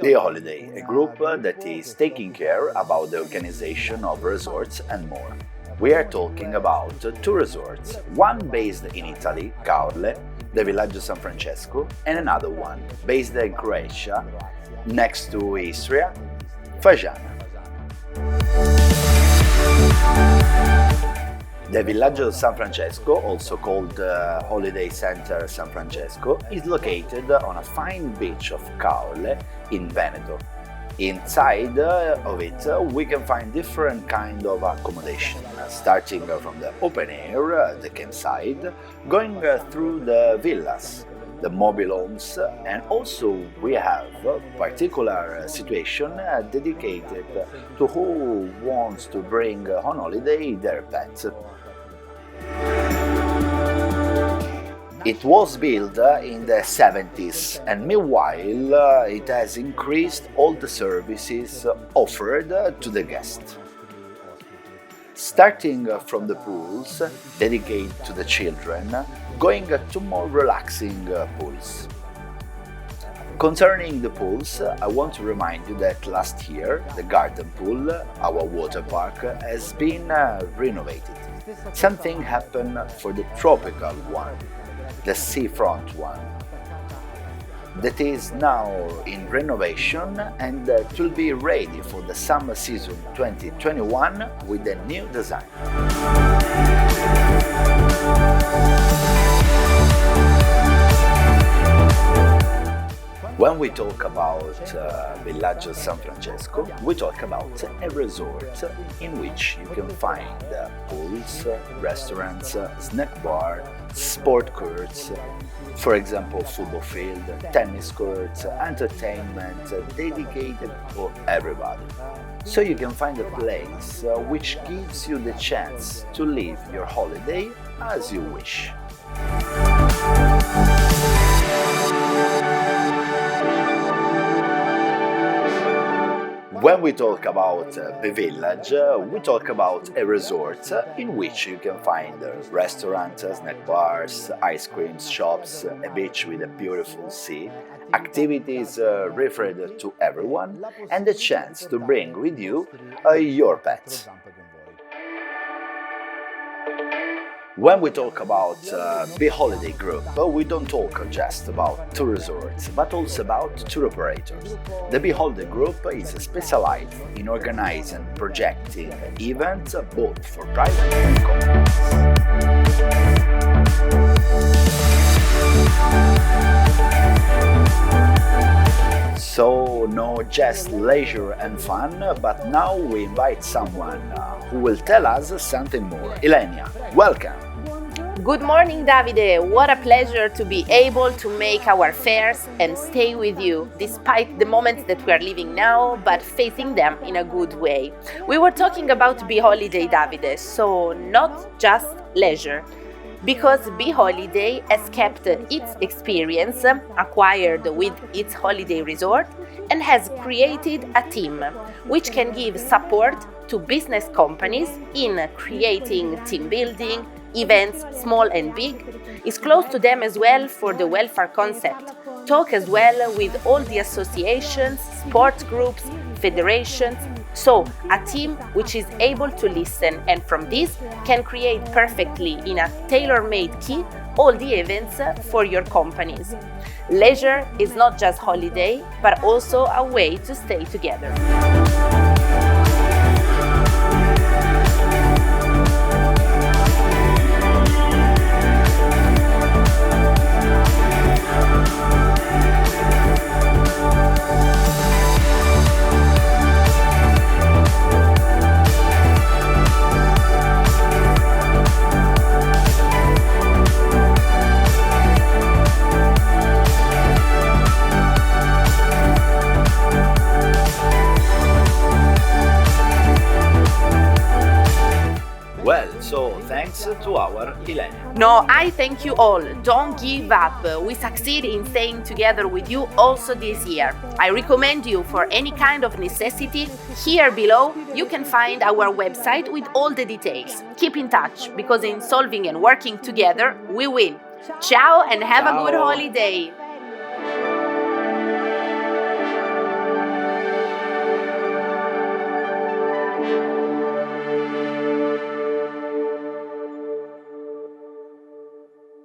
The Holiday, a group that is taking care about the organization of resorts and more. We are talking about two resorts, one based in Italy, Caorle, the Villaggio San Francesco, and another one based in Croatia, next to Istria, Fagiana. The Villaggio San Francesco, also called Holiday Center San Francesco, is located on a fine beach of Caorle in Veneto. Inside of it we can find different kind of accommodation, starting from the open air, the campsite, going through the villas, the mobile homes, and also we have a particular situation dedicated to who wants to bring on holiday their pet. It was built in the 70s, and meanwhile it has increased all the services offered to the guests. Starting from the pools dedicated to the children, going to more relaxing pools. Concerning the pools, I want to remind you that last year the garden pool, our water park, has been renovated. Something happened for the tropical one, the seafront one, that is now in renovation and it will be ready for the summer season 2021 with a new design. When we talk about Villaggio San Francesco, we talk about a resort in which you can find pools, restaurants, snack bar, sport courts, for example football field, tennis courts, entertainment dedicated for everybody. So you can find a place which gives you the chance to live your holiday as you wish. When we talk about the village, we talk about a resort in which you can find restaurants, snack bars, ice cream shops, a beach with a beautiful sea, activities referred to everyone, and the chance to bring with you your pet. When we talk about the holiday group, we don't talk just about two resorts, but also about tour operators. The Bee Holiday Group is specialized in organizing and projecting events both for private and companies. So no just leisure and fun, but now we invite someone who will tell us something more. Ilenia, welcome! Good morning, Davide. What a pleasure to be able to make our fairs and stay with you, despite the moments that we are living now, but facing them in a good way. We were talking about Bee Holiday, Davide, so not just leisure. Because Bee Holiday has kept its experience acquired with its holiday resort and has created a team which can give support to business companies in creating team building, events, small and big, is close to them as well for the welfare concept. Talk as well with all the associations, sports groups, federations. So, a team which is able to listen and from this can create perfectly in a tailor-made kit all the events for your companies. Leisure is not just holiday, but also a way to stay together. So thanks to our Ilenia. No, I thank you all. Don't give up. We succeed in staying together with you also this year. I recommend you for any kind of necessity. Here below, you can find our website with all the details. Keep in touch, because in solving and working together, we win. Ciao and have a good holiday.